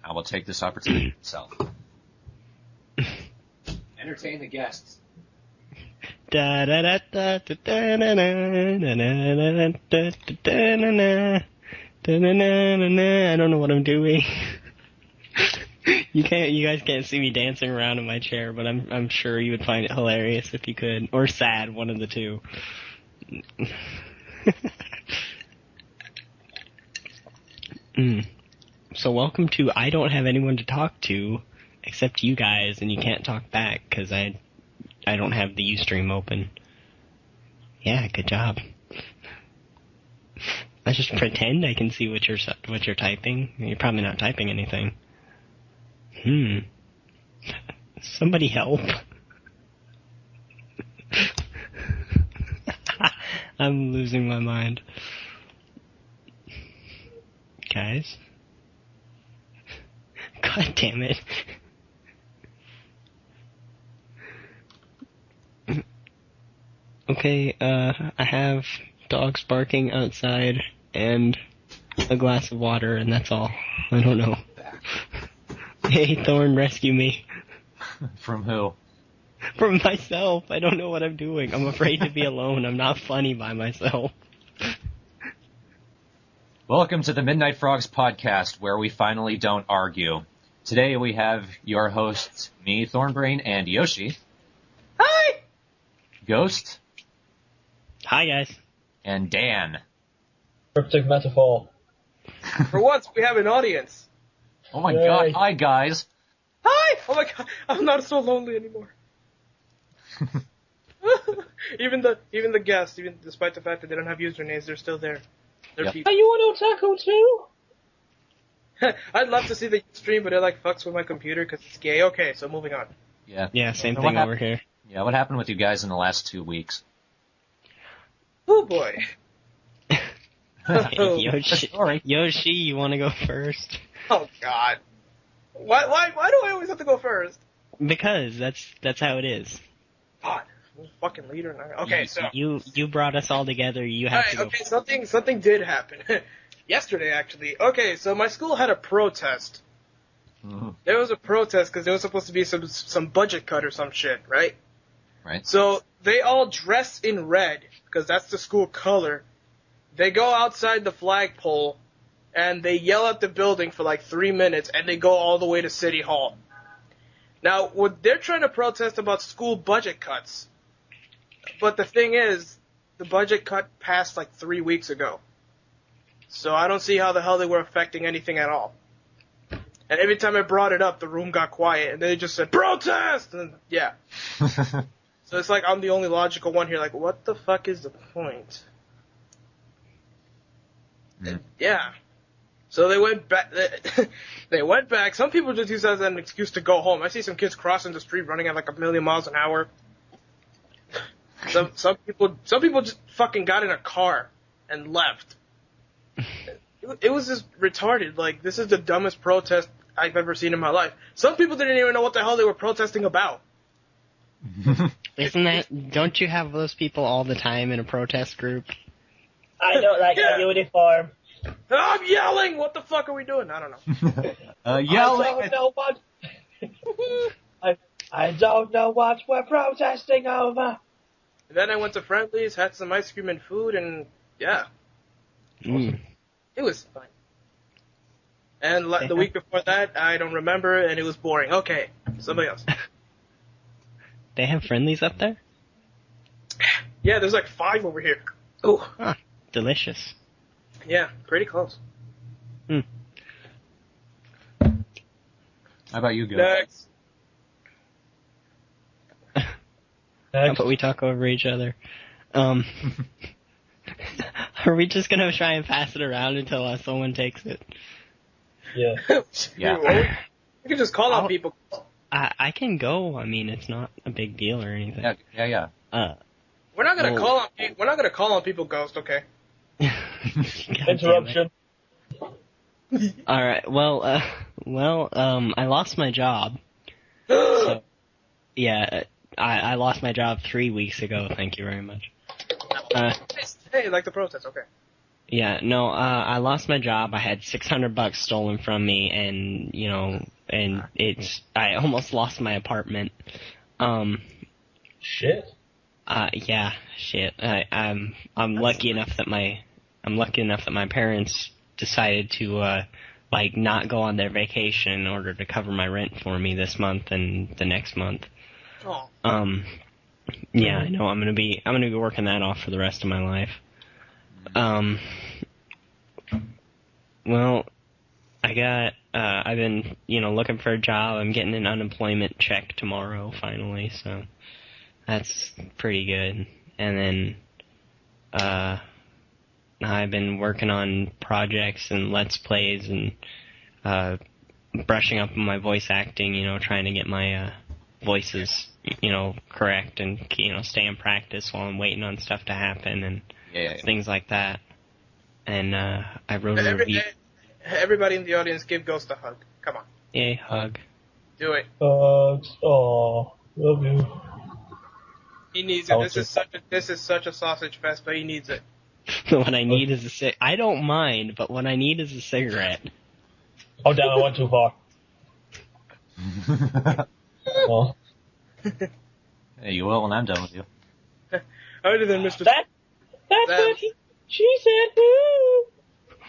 I will take this opportunity myself. Entertain the guests. Da da da da da da da da da da da. I don't know what I'm doing. You guys can't see me dancing around in my chair, but I'm sure you would find it hilarious if you could, or sad, one of the two. So welcome to I don't have anyone to talk to except you guys, and you can't talk back because I don't have the Ustream open. Yeah, good job. I just pretend I can see what you're typing. You're probably not typing anything. Somebody help. I'm losing my mind. Guys? God damn it. Okay, I have dogs barking outside and a glass of water, and that's all. I don't know. Hey, Thorn, rescue me. From who? From myself. I don't know what I'm doing. I'm afraid to be alone. I'm not funny by myself. Welcome to the Midnight Frogs Podcast, where we finally don't argue. Today we have your hosts, me, Thornbrain, and Yoshi. Hi! Ghost. Hi, guys. And Dan. Cryptic metaphor. For once, we have an audience. Oh my Yay. god, hi guys. Hi! Oh my god, I'm not so lonely anymore. even the guests, even despite the fact that they don't have usernames, they're still there. They're Yep. people. Are you an otaku too? I'd love to see the stream, but it like fucks with my computer because it's gay. Okay, so moving on. Yeah, Same So thing what over here. Yeah, what happened with you guys in the last 2 weeks? Oh boy. Yoshi, you want to go first? Oh god. Why do I always have to go first? Because that's how it is. God, I'm a fucking leader now. Okay, so You brought us all together. You have alright, to go. okay, something did happen. Yesterday, actually. Okay, so my school had a protest. Mhm. There was a protest because there was supposed to be some budget cut or some shit, right? Right. So they all dress in red because that's the school color. They go outside the flagpole and they yell at the building for like 3 minutes and they go all the way to City Hall. Now, they're trying to protest about school budget cuts. But the thing is, the budget cut passed like 3 weeks ago. So I don't see how the hell they were affecting anything at all. And every time I brought it up, the room got quiet, and they just said, protest! And yeah. So it's like I'm the only logical one here, like, what the fuck is the point? Yeah. So they went back, they went back. Some people just use that as an excuse to go home. I see some kids crossing the street running at like 1,000,000 miles an hour. Some people just fucking got in a car and left. It was just retarded. Like, this is the dumbest protest I've ever seen in my life. Some people didn't even know what the hell they were protesting about. Isn't that? Don't you have those people all the time in a protest group? I don't like Yeah. the uniform. I'm yelling! What the fuck are we doing? I don't know. Yelling. I don't know what. I don't know what we're protesting over. And then I went to Friendly's, had some ice cream and food, and yeah. It was fun. And the week before that, I don't remember, and it was boring. Okay, somebody else. They have friendlies up there? Yeah, there's like 5 over here. Oh, Huh, delicious. yeah, pretty close. How about you, Ghost? Next. How about we talk over each other? Are we just gonna try and pass it around until someone takes it? Yeah. Yeah. You can just call out people. I can go. I mean, it's not a big deal or anything. Yeah. We're not gonna call on. We're not gonna call on people, Ghost. Okay. God damn it. Interruption. All right. Well, I lost my job. So, yeah, I lost my job 3 weeks ago. Thank you very much. Hey, like the protest. Okay. Yeah, no, I lost my job. I had $600 stolen from me, and, I almost lost my apartment. Shit. Yeah, shit. I'm lucky enough that my parents decided to, not go on their vacation in order to cover my rent for me this month and the next month. Oh. Yeah, I know. I'm gonna be working that off for the rest of my life. Well, I've been, looking for a job. I'm getting an unemployment check tomorrow, finally, so that's pretty good. And then, I've been working on projects and Let's Plays and, brushing up on my voice acting, trying to get my, voices, correct and, stay in practice while I'm waiting on stuff to happen and things like that. And, I wrote a review. Everybody in the audience, give Ghost a hug. Come on. Yay, hug. Do it. Hugs. Aw, love you. He needs it. This is such a sausage fest, but he needs it. What I need is I don't mind, but what I need is a cigarette. Oh damn, I went too far. Oh. Hey, you will when I'm done with you. Other than Mr. That's what she said. Woo.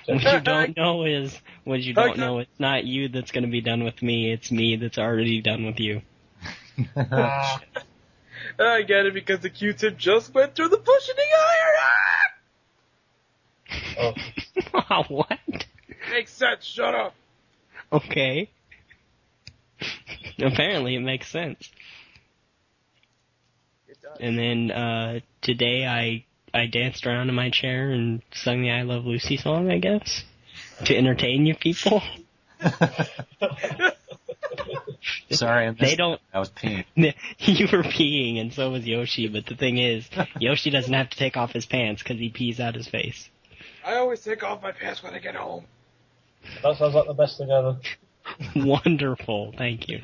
What you don't know is, it's not you that's going to be done with me, it's me that's already done with you. I get it, because the Q-tip just went through the cushioning iron. Oh. What? Makes sense, shut up. Okay. Apparently it makes sense. It does. And then, today I danced around in my chair and sung the I Love Lucy song, I guess, to entertain you people. Sorry, I was peeing. You were peeing, and so was Yoshi, but the thing is, Yoshi doesn't have to take off his pants because he pees out his face. I always take off my pants when I get home. That sounds like the best thing ever. Wonderful, thank you.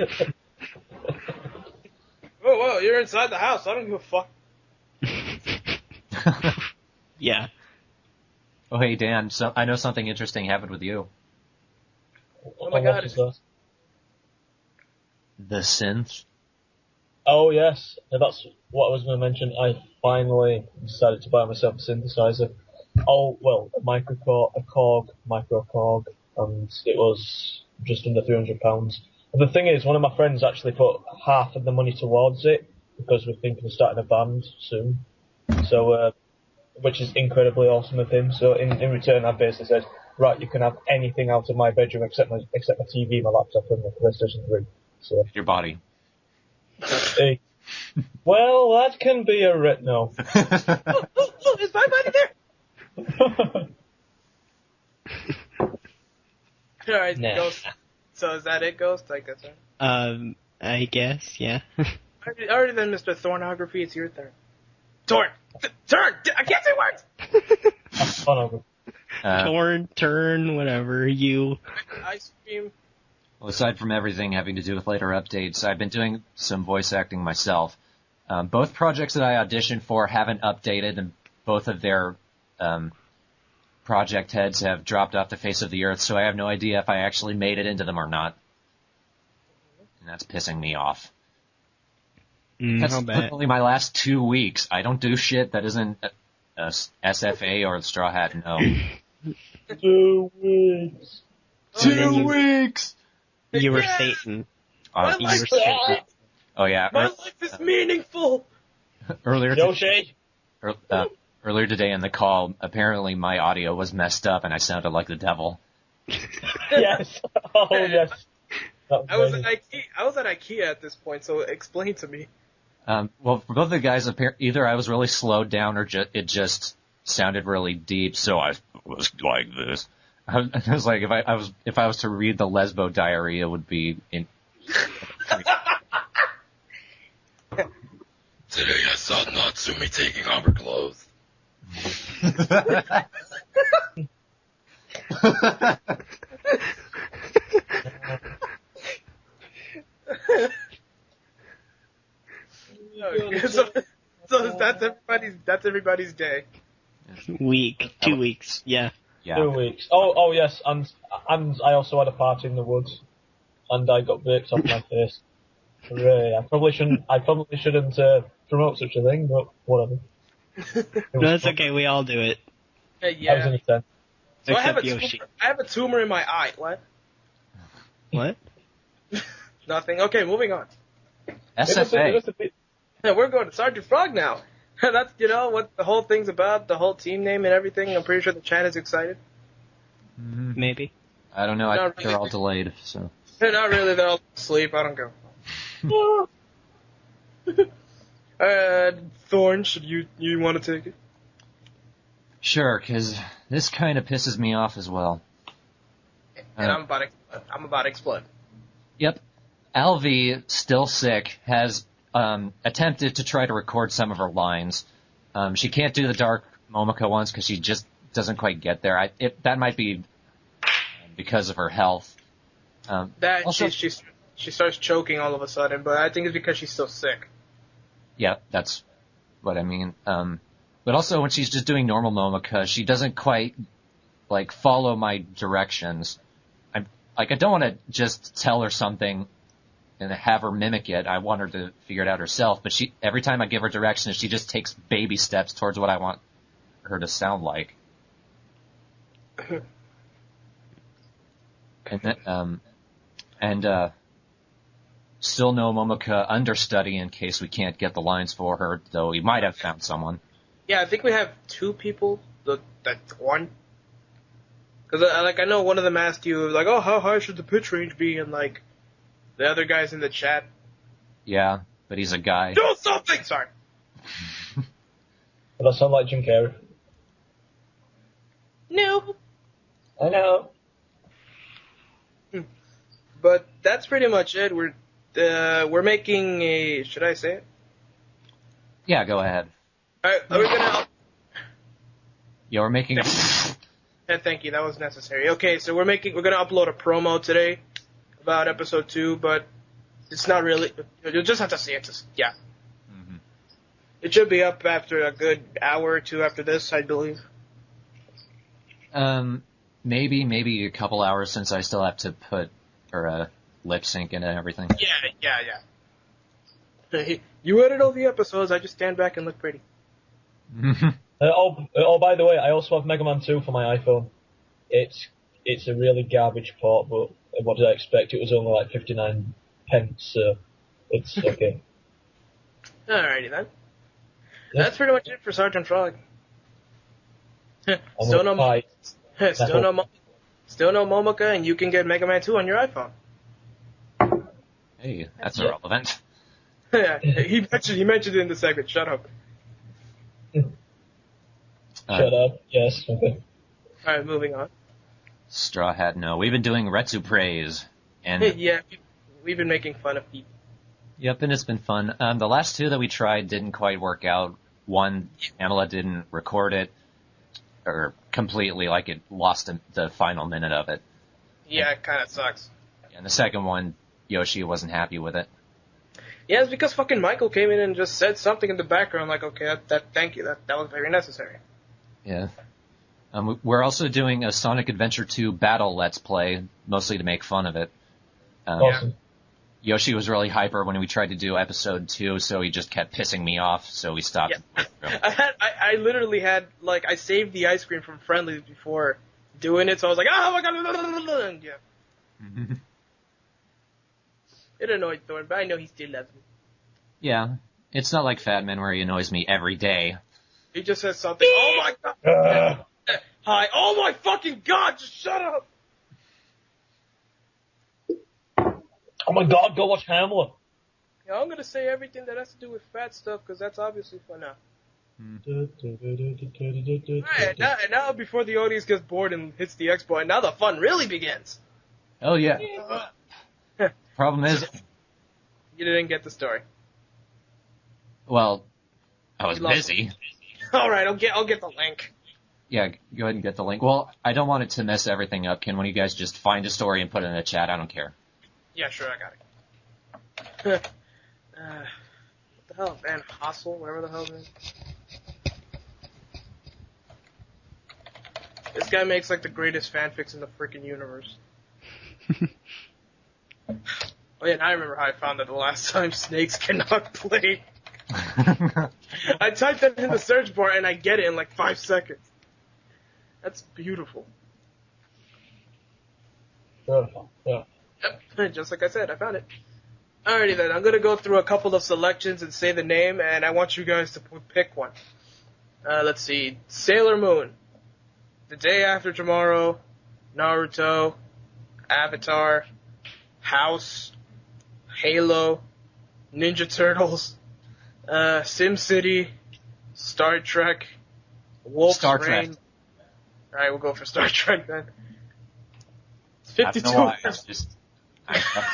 Whoa, you're inside the house. I don't give a fuck. Yeah. Oh, hey, Dan, so I know something interesting happened with you. Oh my god. The synth? Oh yes, that's what I was going to mention. I finally decided to buy myself a synthesizer. Oh, well, a micro Korg, and it was just under £300. And the thing is, one of my friends actually put half of the money towards it, because we're thinking of starting a band soon. So, which is incredibly awesome of him. So in return, I basically said, right, you can have anything out of my bedroom except my TV, my laptop, and my PlayStation 3. So Your body. hey. Well, that can be a no. Oh, is my body there? Alright, Nah. Ghost. So is that it, Ghost? Like that's it? I guess, yeah. Alright then, Mr. Thornography, it's your turn. Torn! Turn! I can't say words! Turn, whatever, you. Ice cream. Well, aside from everything having to do with later updates, I've been doing some voice acting myself. Both projects that I auditioned for haven't updated, and both of their project heads have dropped off the face of the earth, so I have no idea if I actually made it into them or not. And that's pissing me off. That's literally my last 2 weeks. I don't do shit that isn't SFA or TheStrawhatNO. 2 weeks. 2 weeks! You were Satan. My You life were is Satan. meaningful. Oh yeah. My life is meaningful. Earlier today in the call, apparently my audio was messed up and I sounded like the devil. Yes. Oh yes. I was at IKEA at this point, so explain to me. Well, for both the guys, either I was really slowed down or it just sounded really deep, so I was like this. I was like, if I was to read the Lesbo Diary, it would be in. Today I saw Natsumi taking off her clothes. Okay, so that's everybody's day. week, 2 weeks, yeah. Yeah. 2 weeks. Oh yes, and I also had a party in the woods, and I got baked off my face. Hooray! I probably shouldn't promote such a thing, but whatever. No, it's okay, we all do it. Yeah. I was in a tent. So Except Yoshi. I have a tumor in my eye. What? What? Nothing. Okay, moving on. SFA. Yeah, we're going to Sgt Frog now. That's, what the whole thing's about, the whole team name and everything. I'm pretty sure the chat is excited. Maybe. I don't know. I think Not really. they're all delayed, so. They're not really, they're all asleep. I don't go. Thorn, should you want to take it? Sure, because this kind of pisses me off as well. And I'm about to explode. Yep. Alvy, still sick, has attempted to try to record some of her lines. She can't do the Dark Momoko ones because she just doesn't quite get there. That might be because of her health. Also, she starts choking all of a sudden, but I think it's because she's still sick. Yeah, that's what I mean. But also when she's just doing normal Momoko, she doesn't quite follow my directions. I don't want to just tell her something and have her mimic it. I want her to figure it out herself. But every time I give her directions, she just takes baby steps towards what I want her to sound like. And still no Momoko understudy in case we can't get the lines for her, though we might have found someone. Yeah, I think we have 2 people. That's one. Because I know one of them asked you oh, how high should the pitch range be? And the other guy's in the chat. Yeah, but he's a guy. Do something. Sorry. But I sound like Jim Carrey. No. I know. But that's pretty much it. We're making a. Should I say it? Yeah, go ahead. All right, we're gonna. Yeah, we're making. Yeah, thank you. That was necessary. Okay, so we're gonna upload a promo today about episode 2, but it's not really. You'll just have to see it. Yeah. Mm-hmm. It should be up after a good hour or 2 after this, I believe. Maybe a couple hours since I still have to put lip sync and everything. Yeah. You edit all the episodes. I just stand back and look pretty. By the way, I also have Mega Man 2 for my iPhone. It's a really garbage port, but what did I expect? It was only 59 pence, so it's okay. Alrighty then. Yeah. That's pretty much it for Sgt Frog. Still no Momoko, and you can get Mega Man 2 on your iPhone. Hey, that's irrelevant. Yeah, he mentioned it in the segment. Shut up. Shut up. Yes. Okay. Alright, moving on. TheStrawhatNO. We've been doing Retsu praise, and yeah, we've been making fun of people. Yep, and it's been fun. The last 2 that we tried didn't quite work out. One, Amela didn't record it, or completely, it lost the final minute of it. Yeah, it kind of sucks. And the second one, Yoshi wasn't happy with it. Yeah, it's because fucking Michael came in and just said something in the background, okay, thank you, that was very necessary. Yeah. We're also doing a Sonic Adventure 2 battle Let's Play, mostly to make fun of it. Awesome. Yoshi was really hyper when we tried to do episode 2, so he just kept pissing me off, so we stopped. Yeah. I literally had, I saved the ice cream from Friendlies before doing it, so I was like, oh my god, yeah. It annoyed Thorn, but I know he still loves me. Yeah. It's not like Fatman where he annoys me every day. He just says something, oh my god! Hi, oh my fucking god, just shut up! Oh my god, go watch Hamlet. Yeah, I'm gonna say everything that has to do with fat stuff, because that's obviously fun now. Alright, and now before the audience gets bored and hits the X button, now the fun really begins. Oh yeah. Problem is, you didn't get the story. Well, I was busy. Alright, I'll get the link. Yeah, go ahead and get the link. Well, I don't want it to mess everything up. Can one of you guys just find a story and put it in the chat? I don't care. Yeah, sure, I got it. What the hell, Van Hossel, whatever the hell it is. This guy makes like the greatest fanfics in the freaking universe. Oh yeah, now I remember how I found that the last time snakes cannot play. I typed that in the search bar and I get it in like 5 seconds. That's beautiful. Beautiful. Yeah. Yep, just like I said, I found it. Alrighty then, I'm gonna go through a couple of selections and say the name, and I want you guys to pick one. Let's see. Sailor Moon, The Day After Tomorrow, Naruto, Avatar, House, Halo, Ninja Turtles, SimCity, Star Trek, Wolf's Star Rain. Trek. Alright, we'll go for Star Trek then. It's I don't 52 know why, words.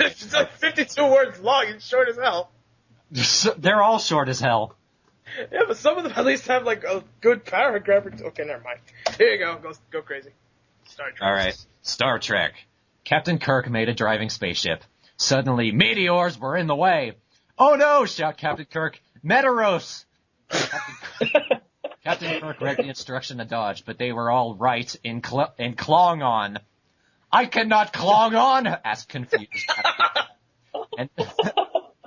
It's like 52 words long and short as hell. They're all short as hell. Yeah, but some of them at least have like a good paragraph or two. Okay, never mind. Here you go. Go crazy. Star Trek. Alright, Star Trek. Captain Kirk made a driving spaceship. Suddenly, meteors were in the way. Oh no, shout Captain Kirk. Metaros! Captain Kirk read the instruction to dodge, but they were all right in Klongon. I cannot Klongon? Asked confused.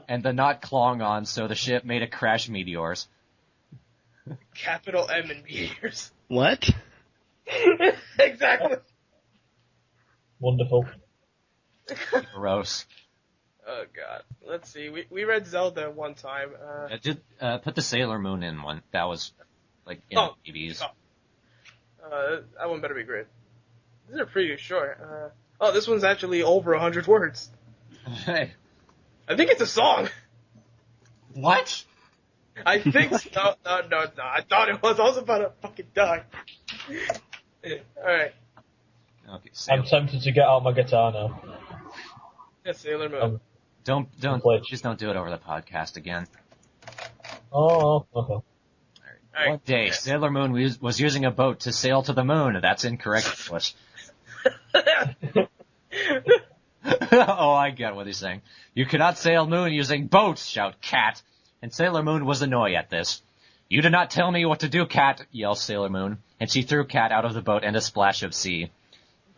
and the not Klongon, so the ship made a crash meteors. Capital M in meteors. What? Exactly. Wonderful. Gross. Oh god. Let's see. We read Zelda one time. Put the Sailor Moon in one. That was like in the 80s. That one better be great. These are pretty short. This one's actually over 100 words. Hey. I think it's a song. What? I think so. No. I thought it was. I was about to fucking die. Alright. Okay, I'm tempted to get out my guitar now. Yeah, Sailor Moon. Just don't do it over the podcast again. Oh, okay. All right. One day, Sailor Moon was using a boat to sail to the moon. That's incorrect English. Oh, I get what he's saying. You cannot sail moon using boats, shout Cat. And Sailor Moon was annoyed at this. You did not tell me what to do, Cat, yells Sailor Moon. And she threw Cat out of the boat and a splash of sea.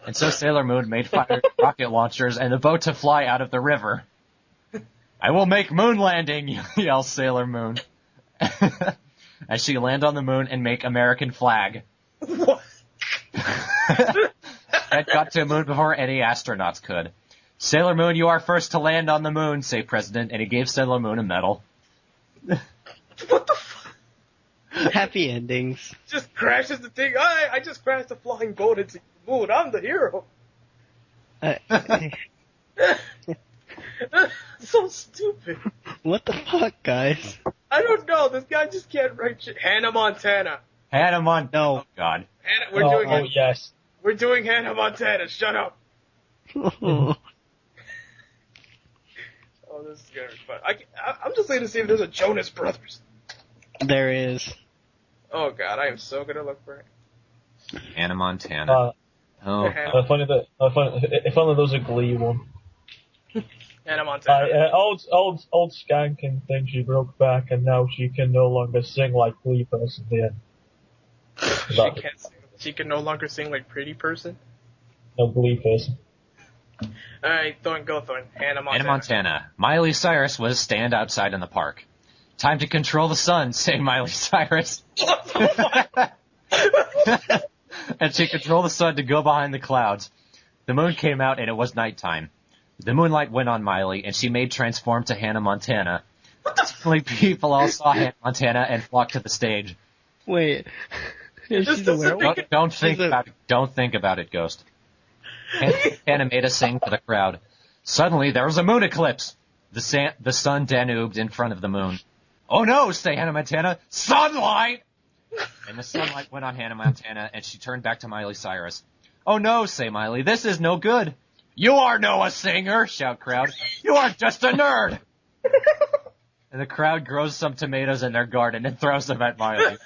And so Sailor Moon made fire rocket launchers and a boat to fly out of the river. I will make moon landing, yells Sailor Moon. As she land on the moon and make American flag. What? Ed got to the moon before any astronauts could. Sailor Moon, you are first to land on the moon, say President, and he gave Sailor Moon a medal. What the fuck? Happy endings. Just crashes the thing. I just crashed a flying boat into the moon. I'm the hero. So stupid. What the fuck, guys? I don't know. This guy just can't write shit. Hannah Montana. Hannah Montana. No. Oh, God. Yes. We're doing Hannah Montana. Shut up. Oh, this is gonna be fun. I'm just waiting to see if there's a Jonas Brothers. There is. Oh God, I am so gonna look for it. Hannah Montana. If only there was a Glee one. Hannah Montana. Old skanking thing, she broke back and now she can no longer sing like Glee person. Yeah. She can no longer sing like pretty person. No Glee person. Alright, Thorn, go Thorn. Hannah Montana. Hannah Montana. Miley Cyrus was stand outside in the park. Time to control the sun, say Miley Cyrus. And she controlled the sun to go behind the clouds. The moon came out and it was nighttime. The moonlight went on Miley and she made transform to Hannah Montana. Suddenly people all saw Hannah Montana and flocked to the stage. Wait. She's a werewolf? Don't think about it. Don't think about it, Ghost. Hannah made us sing for the crowd. Suddenly there was a moon eclipse. The sun Danubed in front of the moon. Oh no, say Hannah Montana. Sunlight! And the sunlight went on Hannah Montana, and she turned back to Miley Cyrus. Oh no, say Miley, this is no good. You are no a singer, shout crowd. You are just a nerd! And the crowd grows some tomatoes in their garden and throws them at Miley.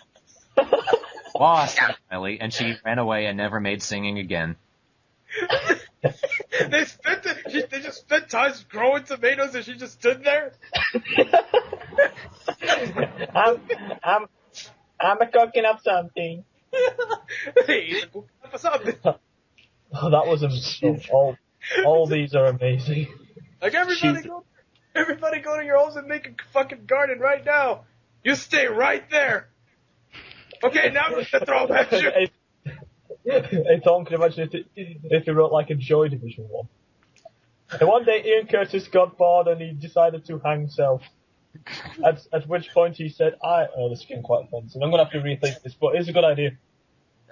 Lost, said Miley, and she ran away and never made singing again. They just spent time growing tomatoes and she just stood there? I'm cooking up something. Hey, what's up? Oh, that was amazing. All these are amazing. Like, everybody go to your homes and make a fucking garden right now. You stay right there. Okay, now I'm gonna throw them at you. Hey Tom, can you imagine if he wrote like a Joy Division one? And one day Ian Curtis got bored and he decided to hang himself. At which point he said, this is getting quite offensive. I'm gonna have to rethink this, but it's a good idea.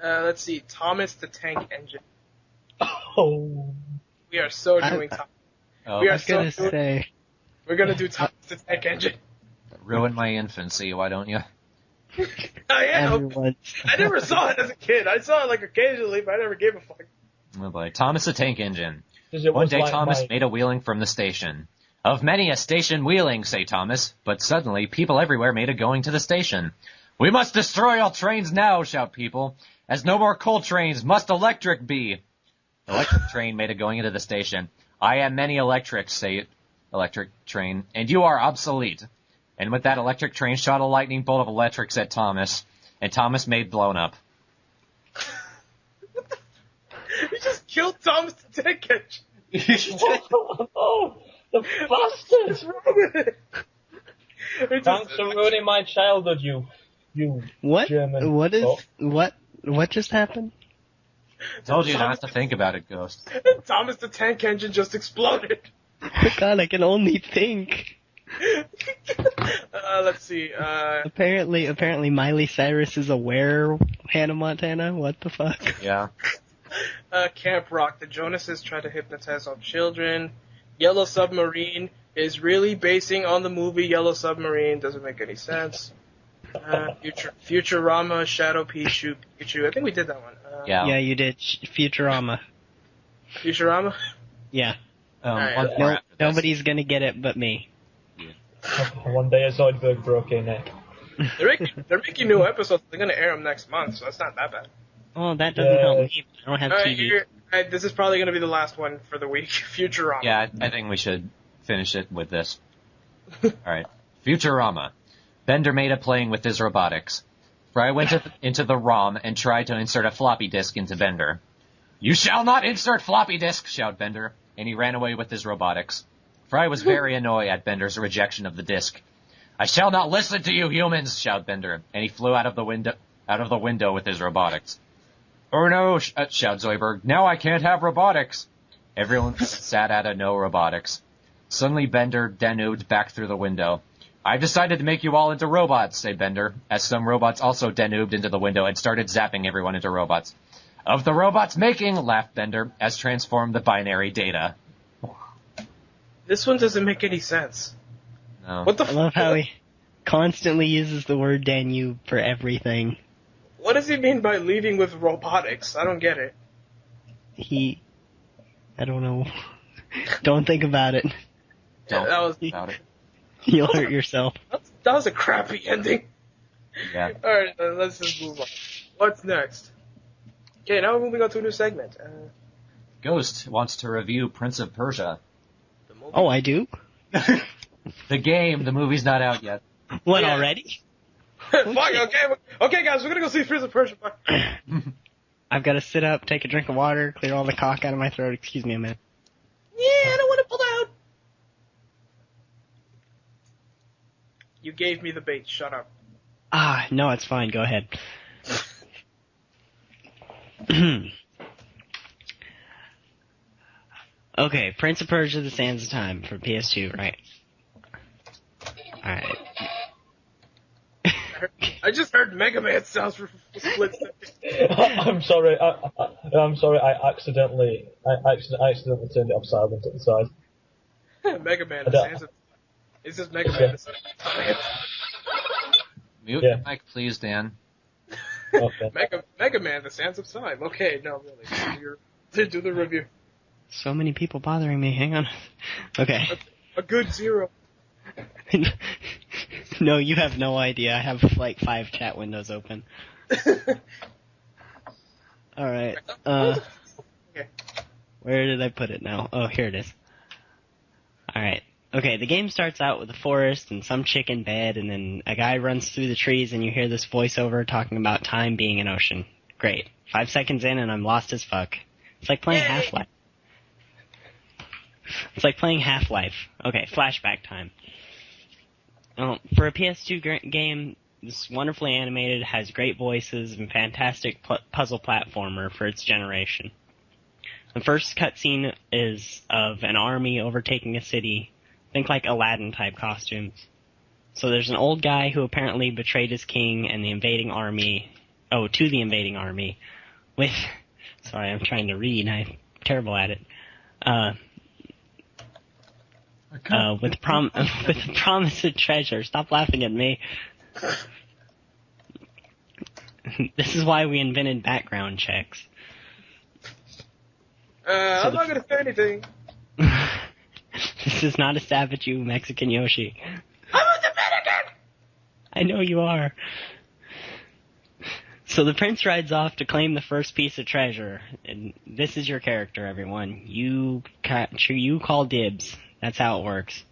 Let's see, Thomas the Tank Engine. Oh. We are so doing Thomas. Oh, We're gonna do Thomas the Tank Engine. Ruin my infancy, why don't you? I never saw it as a kid. I saw it like occasionally, but I never gave a fuck. Oh boy, Thomas the Tank Engine. One One day Thomas made a wheeling from the station. Of many a station wheeling, say Thomas, but suddenly people everywhere made a going to the station. We must destroy all trains now, shout people, as no more coal trains must electric be. Electric train made a going into the station. I am many electrics, say electric train, and you are obsolete. And with that, electric train shot a lightning bolt of electrics at Thomas, and Thomas made blown up. You just killed Thomas the Tank Engine. Oh, the bastard! Thanks for ruining my childhood, you What? German. What just happened? Told you not to think about it, Ghost. Thomas the Tank Engine just exploded. God, I can only think. Let's see. Apparently Miley Cyrus is aware Hannah Montana. What the fuck? Yeah. Camp Rock. The Jonases try to hypnotize all children. Yellow Submarine is really basing on the movie Yellow Submarine. Doesn't make any sense. Futurama, Shadow Pichu. I think we did that one. Yeah, you did. Futurama. Futurama? Yeah. Right, Nobody's gonna get it but me. One day a Zoidberg broke a neck. They're making new episodes. They're gonna air them next month, so that's not that bad. Oh, that doesn't help me. I don't have TV. This is probably gonna be the last one for the week. Futurama. Yeah, I think we should finish it with this. Alright. Futurama. Bender made a playing with his robotics. Fry went into the ROM and tried to insert a floppy disk into Bender. You shall not insert floppy disk, shouted Bender, and he ran away with his robotics. Fry was very annoyed at Bender's rejection of the disk. I shall not listen to you humans, shouted Bender, and he flew out of the window with his robotics. Oh no, shouted Zoidberg, now I can't have robotics. Everyone sat at a no robotics. Suddenly Bender denuded back through the window. I've decided to make you all into robots, said Bender, as some robots also denuded into the window and started zapping everyone into robots. Of the robots making, laughed Bender, as transformed the binary data. This one doesn't make any sense. No. What the I love how he constantly uses the word Danube for everything. What does he mean by leaving with robotics? I don't get it. I don't know. Don't think about it. That was about it. You'll hurt yourself. That was a crappy ending. Yeah. Alright, let's just move on. What's next? Okay, now we're moving on to a new segment. Ghost wants to review Prince of Persia. Oh, I do? The game, the movie's not out yet. What, Yeah. already? Fuck, okay guys, we're gonna go see Prince of Persia. I've got to sit up, take a drink of water, clear all the cock out of my throat. Excuse me a minute. Yeah, I don't want to pull out. You gave me the bait, shut up. No, it's fine. Go ahead. Okay, Prince of Persia: The Sands of Time for PS2, right? Alright. I just heard Mega Man sounds for a split second. I'm sorry. I'm sorry. I accidentally turned it off silent at the side. Mega Man, the Sands of... Is this Mega Man, the Sands of Time? Mute your mic, please, Dan. Okay. Mega Man, the Sands of Time. Okay, no, really. Do the review. So many people bothering me. Hang on. Okay. A good 0. No, you have no idea. I have like 5 chat windows open. Alright. Okay. Where did I put it now? Oh, here it is. Alright. Okay, the game starts out with a forest and some chick in bed, and then a guy runs through the trees, and you hear this voiceover talking about time being an ocean. Great. 5 seconds in, and I'm lost as fuck. It's like playing Half-Life. It's like playing Half-Life. Okay, flashback time. For a PS2 game, it's wonderfully animated, has great voices, and fantastic puzzle platformer for its generation. The first cutscene is of an army overtaking a city. Think like Aladdin-type costumes. So there's an old guy who apparently betrayed his king and the invading army... to the invading army. With... Sorry, I'm trying to read. I'm terrible at it. With the promise of treasure. Stop laughing at me. This is why we invented background checks. I'm not gonna say anything. This is not a stab at you, Mexican Yoshi. I'm a Dominican! I know you are. So the prince rides off to claim the first piece of treasure. And this is your character, everyone. You call dibs. That's how it works.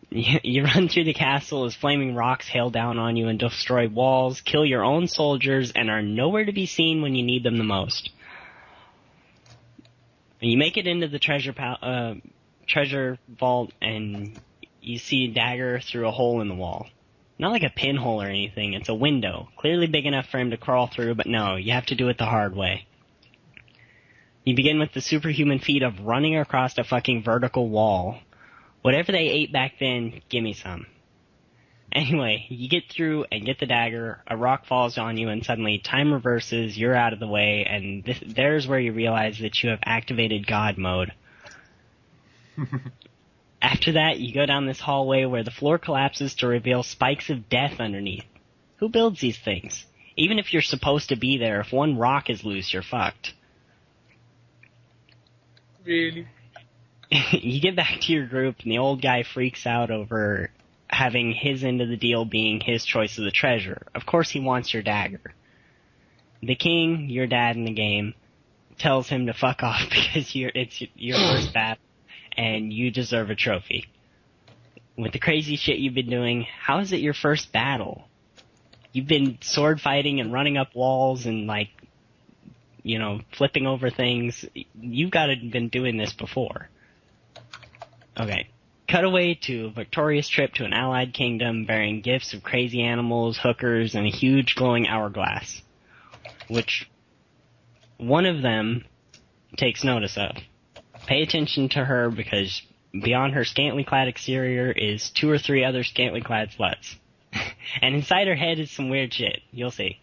You run through the castle as flaming rocks hail down on you and destroy walls, kill your own soldiers, and are nowhere to be seen when you need them the most. You make it into the treasure vault, and you see a dagger through a hole in the wall. Not like a pinhole or anything, it's a window. Clearly big enough for him to crawl through, but no, you have to do it the hard way. You begin with the superhuman feat of running across a fucking vertical wall. Whatever they ate back then, gimme some. Anyway, you get through and get the dagger, a rock falls on you, and suddenly time reverses, you're out of the way, and there's where you realize that you have activated God mode. After that, you go down this hallway where the floor collapses to reveal spikes of death underneath. Who builds these things? Even if you're supposed to be there, if one rock is loose, you're fucked. Really? You get back to your group, and the old guy freaks out over having his end of the deal being his choice of the treasure. Of course he wants your dagger. The king, your dad in the game, tells him to fuck off because it's your first battle, and you deserve a trophy. With the crazy shit you've been doing, how is it your first battle? You've been sword fighting and running up walls and, flipping over things. You've got to have been doing this before. Okay. Cut away to a victorious trip to an allied kingdom bearing gifts of crazy animals, hookers, and a huge glowing hourglass, which one of them takes notice of. Pay attention to her because beyond her scantily clad exterior is 2 or 3 other scantily clad sluts. And inside her head is some weird shit. You'll see.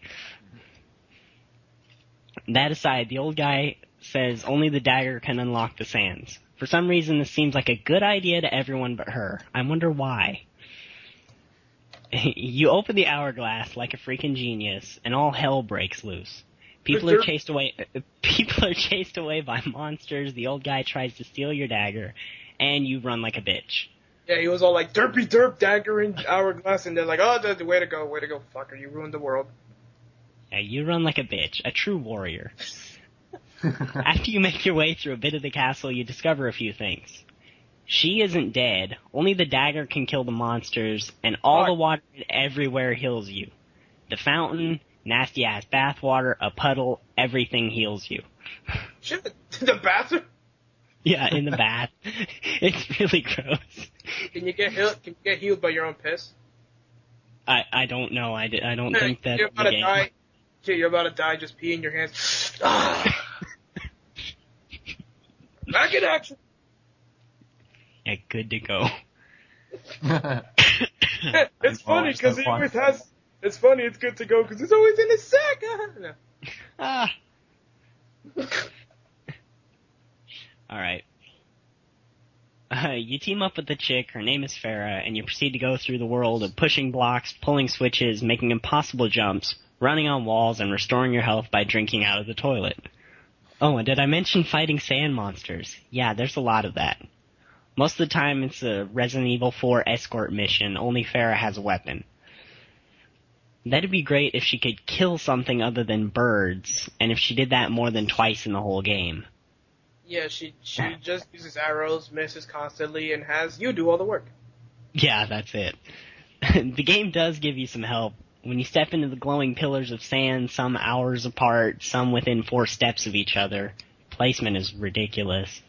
That aside, the old guy says only the dagger can unlock the sands. For some reason, this seems like a good idea to everyone but her. I wonder why. You open the hourglass like a freaking genius, and all hell breaks loose. People are chased away by monsters, the old guy tries to steal your dagger, and you run like a bitch. Yeah, he was all like, derpy derp, dagger in hourglass, and they're like, oh, way to go, fucker, you ruined the world. Yeah, you run like a bitch, a true warrior. After you make your way through a bit of the castle, you discover a few things. She isn't dead, only the dagger can kill the monsters, and all the water everywhere heals you. The fountain, nasty-ass bathwater, a puddle, everything heals you. Shit, the bathroom? Yeah, in the bath. It's really gross. Can you get healed by your own piss? I don't know. I don't think that's you're about the to game. die. You're about to die, just pee in your hands. Back in action. Yeah, good to go. It's funny because he always has. It's funny. It's good to go because it's always in his sack. All right. You team up with the chick. Her name is Farah, and you proceed to go through the world of pushing blocks, pulling switches, making impossible jumps, running on walls, and restoring your health by drinking out of the toilet. Oh, and did I mention fighting sand monsters? Yeah, there's a lot of that. Most of the time it's a Resident Evil 4 escort mission, only Farah has a weapon. That'd be great if she could kill something other than birds, and if she did that more than twice in the whole game. Yeah, she just uses arrows, misses constantly, and has you do all the work. Yeah, that's it. The game does give you some help. When you step into the glowing pillars of sand, some hours apart, some within 4 steps of each other. Placement is ridiculous.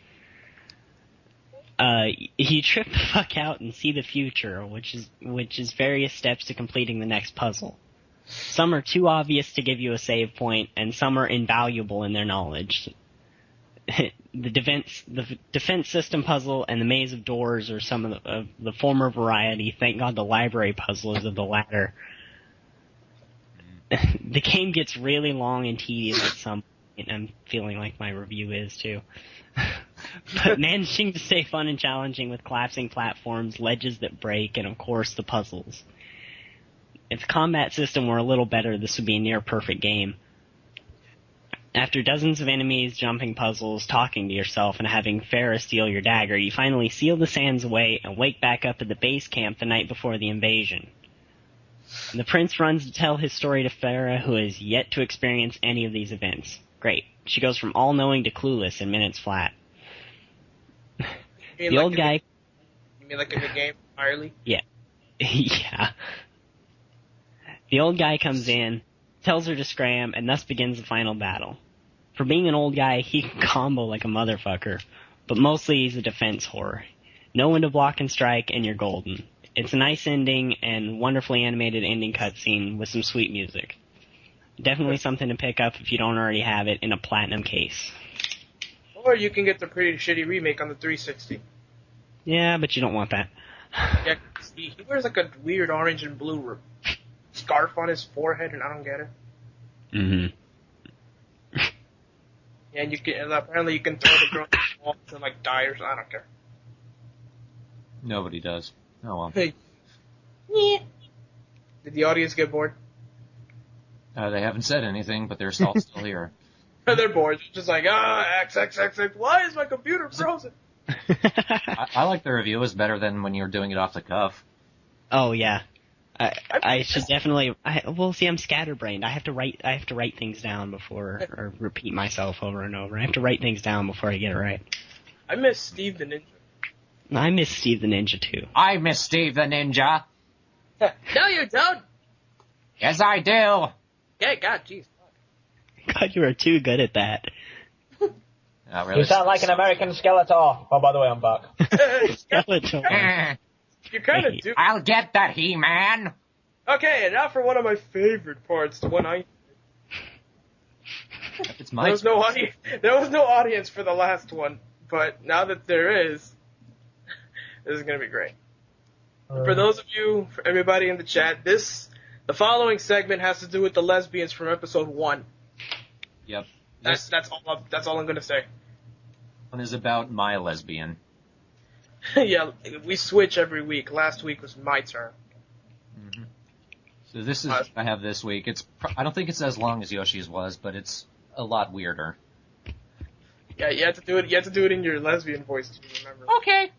You trip the fuck out and see the future, which is various steps to completing the next puzzle. Some are too obvious to give you a save point, and some are invaluable in their knowledge. The defense system puzzle and the maze of doors are some of the former variety. Thank God the library puzzle is of the latter. The game gets really long and tedious at some point. I'm feeling like my review is too. But managing to stay fun and challenging with collapsing platforms, ledges that break, and of course the puzzles. If the combat system were a little better, this would be a near perfect game. After dozens of enemies, jumping puzzles, talking to yourself, and having Farah steal your dagger, you finally seal the sands away and wake back up at the base camp the night before the invasion. The prince runs to tell his story to Farah, who has yet to experience any of these events. Great. She goes from all-knowing to clueless in minutes flat. The old guy... You mean like in the game entirely? Yeah. Yeah. The old guy comes in, tells her to scram, and thus begins the final battle. For being an old guy, he can combo like a motherfucker, but mostly he's a defense whore. Know when to block and strike, and you're golden. It's a nice ending and wonderfully animated ending cutscene with some sweet music. Definitely something to pick up if you don't already have it in a platinum case. Or you can get the pretty shitty remake on the 360. Yeah, but you don't want that. Yeah, he wears like a weird orange and blue scarf on his forehead, and I don't get it. Mm-hmm. Yeah, and apparently you can throw the girl in the wall and like die or something. I don't care. Nobody does. Oh well. Hey. Yeah. Did the audience get bored? They haven't said anything, but they're all still here. They're bored. They're just like, X. Why is my computer frozen? I like the review. It's better than when you're doing it off the cuff. Oh yeah. I should definitely. See, I'm scatterbrained. I have to write things down before, or repeat myself over and over. I have to write things down before I get it right. I miss Steve the Ninja. I miss Steve the Ninja too. I miss Steve the Ninja. No, you don't. Yes, I do. Yeah, God, jeez. God, you are too good at that. Really. You sound like an American Skeletor. Oh, by the way, I'm back. Skeletor. You kind of do. I'll get that, He-Man. Okay, and now for one of my favorite parts, the one I... It's my... There was no audience for the last one, but now that there is, this is going to be great. For those of you, for everybody in the chat, the following segment has to do with the lesbians from episode 1. Yep. That's all I'm going to say. One is about my lesbian. Yeah, we switch every week. Last week was my turn. Mm-hmm. So this is I have this week. I don't think it's as long as Yoshi's was, but it's a lot weirder. Yeah, you have to do it. You have to do it in your lesbian voice to remember. Okay.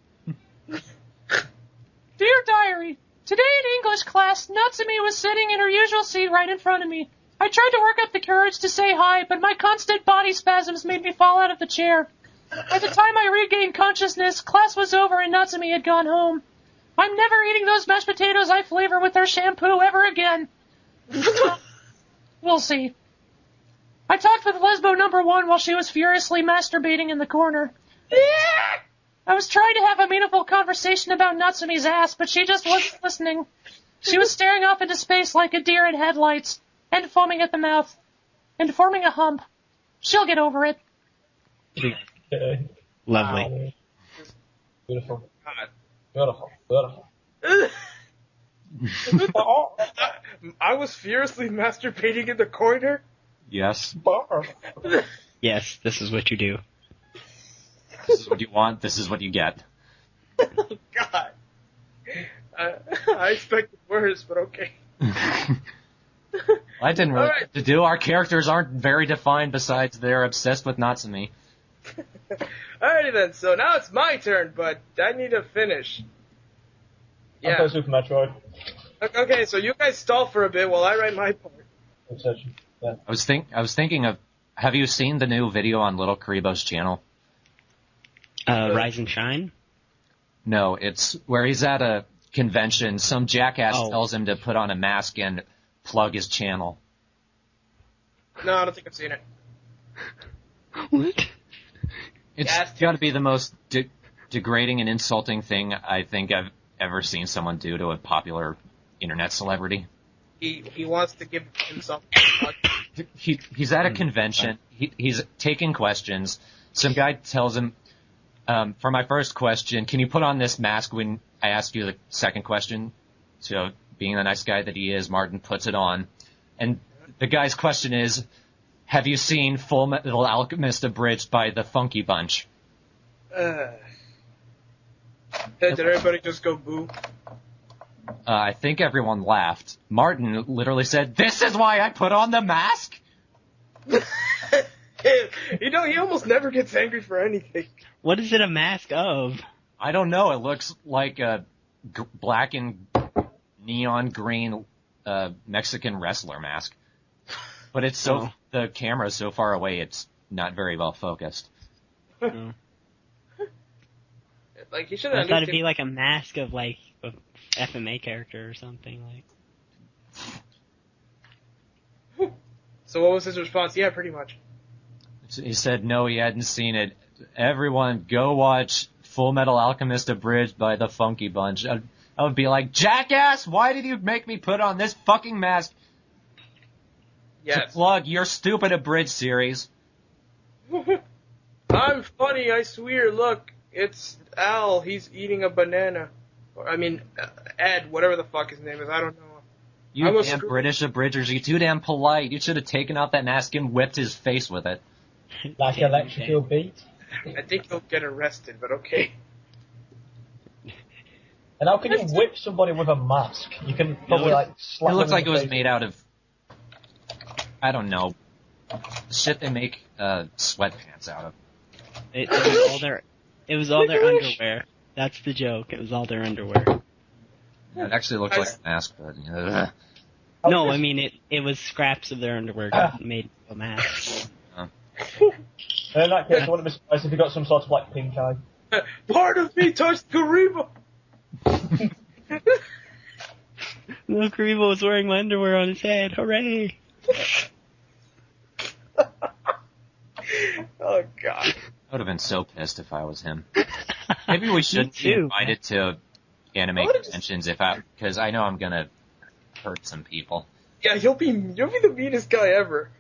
Dear Diary, today in English class, Natsumi was sitting in her usual seat right in front of me. I tried to work up the courage to say hi, but my constant body spasms made me fall out of the chair. By the time I regained consciousness, class was over and Natsumi had gone home. I'm never eating those mashed potatoes I flavor with their shampoo ever again. We'll see. I talked with Lesbo number 1 while she was furiously masturbating in the corner. I was trying to have a meaningful conversation about Natsumi's ass, but she just wasn't listening. She was staring off into space like a deer in headlights, and foaming at the mouth, and forming a hump. She'll get over it. Lovely. Beautiful. God. Beautiful. I was furiously masturbating in the corner? Yes. Yes, this is what you do. This is what you want. This is what you get. God. I expected worse, but okay. I didn't really know what to do. Our characters aren't very defined besides they're obsessed with Natsumi. Alrighty then, so now it's my turn, but I need to finish. Yeah. I'm Super Metroid. Okay, so you guys stall for a bit while I write my part. Yeah. I was thinking of, have you seen the new video on LittleKuriboh's channel? Rise and Shine? No, it's where he's at a convention. Some jackass tells him to put on a mask and plug his channel. No, I don't think I've seen it. What? It's got to be the most degrading and insulting thing I think I've ever seen someone do to a popular internet celebrity. He wants to give himself. He's at a convention. He's taking questions. Some guy tells him, for my first question, can you put on this mask when I ask you the second question? So, being the nice guy that he is, Martin puts it on. And the guy's question is, have you seen Full Metal Alchemist Abridged by the Funky Bunch? Did everybody just go boo? I think everyone laughed. Martin literally said, "This is why I put on the mask?" He almost never gets angry for anything. What is it a mask of? I don't know. It looks like a black and neon green Mexican wrestler mask. But it's the camera's so far away, it's not very well focused. Like, he should have. I thought it'd be like a mask of like a FMA character or something like. So what was his response? Yeah, pretty much. He said no, he hadn't seen it. Everyone, go watch Full Metal Alchemist Abridged by the Funky Bunch. I would be like, jackass, why did you make me put on this fucking mask? Yes. To plug your stupid Abridged series. I'm funny, I swear. Look, it's Al. He's eating a banana. Ed, whatever the fuck his name is. I don't know. You damn British Abridgers, you're too damn polite. You should have taken out that mask and whipped his face with it. Like electrical beat. I think he'll get arrested, but okay. And how can you whip somebody with a mask? You can probably slap it looks them like in it was the face. made out of, I don't know, shit they make sweatpants out of. It was all their underwear. That's the joke. It was all their underwear. It actually looks like a mask, but... No, I mean, it was scraps of their underwear made a mask. In that case, I wouldn't be surprised if he got some sort of like pink eye. Part of me touched Kuriboh! LittleKuriboh was wearing my underwear on his head. Hooray! Oh, God. I would have been so pissed if I was him. Maybe we shouldn't be invited to anime conventions because I know I'm gonna hurt some people. Yeah, you'll be the meanest guy ever.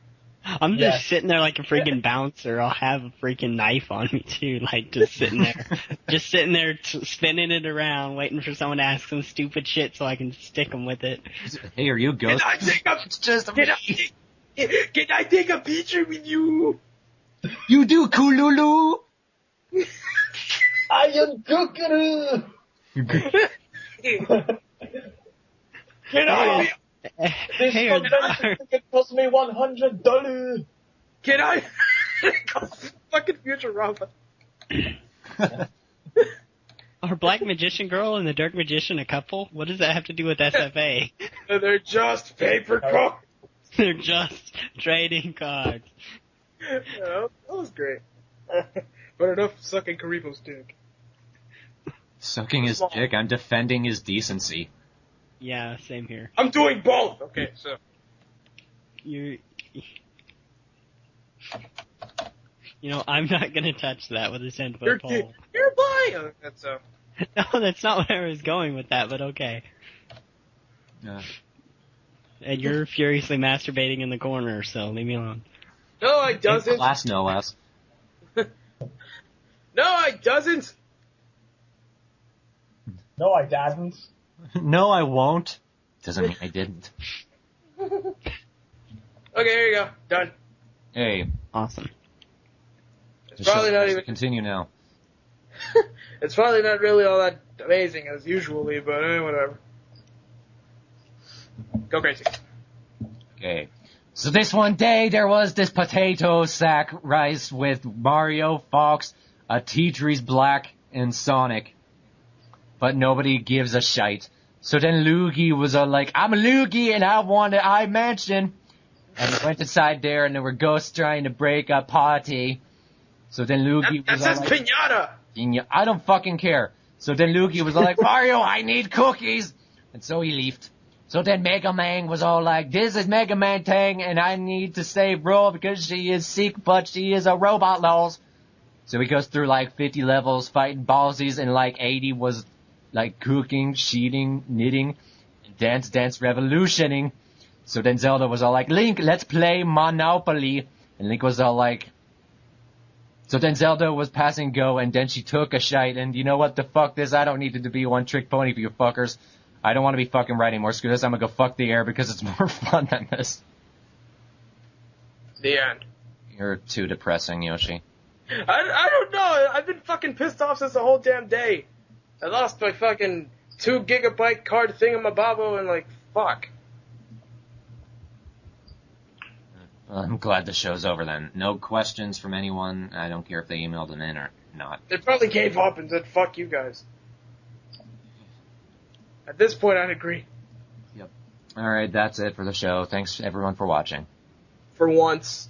I'm just sitting there like a freaking bouncer. I'll have a freaking knife on me too, like just sitting there, spinning it around, waiting for someone to ask some stupid shit so I can stick them with it. Hey, are you Ghost? Can I take a picture with you? You do, Kululu! I am Kukuru! Can I? This convention ticket cost me $100. Can I? Fucking Futurama. Are Black Magician Girl and the Dark Magician a couple? What does that have to do with SFA? They're just paper cards. They're just trading cards. Yeah, that was great. But enough sucking Kuriboh's dick. Sucking his dick. I'm defending his decency. Yeah, same here. I'm doing both. Okay, so I'm not gonna touch that with a 10-foot pole. You're blind. That's No, that's not where I was going with that, but okay. And you're furiously masturbating in the corner, so leave me alone. No, I doesn't. Class, no less. No, I doesn't. No, I didn't. No, I won't. Doesn't mean I didn't. Okay, here you go. Done. Hey. Awesome. It's probably not even. Continue now. It's probably not really all that amazing as usually, but whatever. Go crazy. Okay. So this one day there was this potato sack rice with Mario, Fox, a Tetris Black, and Sonic. But nobody gives a shite. So then Loogie was like, I'm a Loogie and I want an I mansion. And he went inside there and there were ghosts trying to break a party. So then Loogie that was says like, pinata! I don't fucking care. So then Luigi was like, Mario, I need cookies. And so he left. So then Mega Man was all like, this is Mega Man thing, and I need to save Ro because she is sick, but she is a robot, lols. So he goes through like 50 levels fighting bosses, and like 80 was like cooking, cheating, knitting, dance, revolutioning. So then Zelda was all like, Link, let's play Monopoly. And Link was all like... So then Zelda was passing go, and then she took a shite, and you know what, the fuck this, I don't need it to be a one-trick pony for you fuckers. I don't want to be fucking right anymore. Screw this, I'm gonna go fuck the air because it's more fun than this. The end. You're too depressing, Yoshi. I don't know. I've been fucking pissed off since the whole damn day. I lost my fucking 2 gigabyte card thingamabobbo and like, fuck. I'm glad the show's over then. No questions from anyone. I don't care if they emailed them in or not. They probably gave up and said, fuck you guys. At this point, I'd agree. Yep. Alright, that's it for the show. Thanks everyone for watching. For once.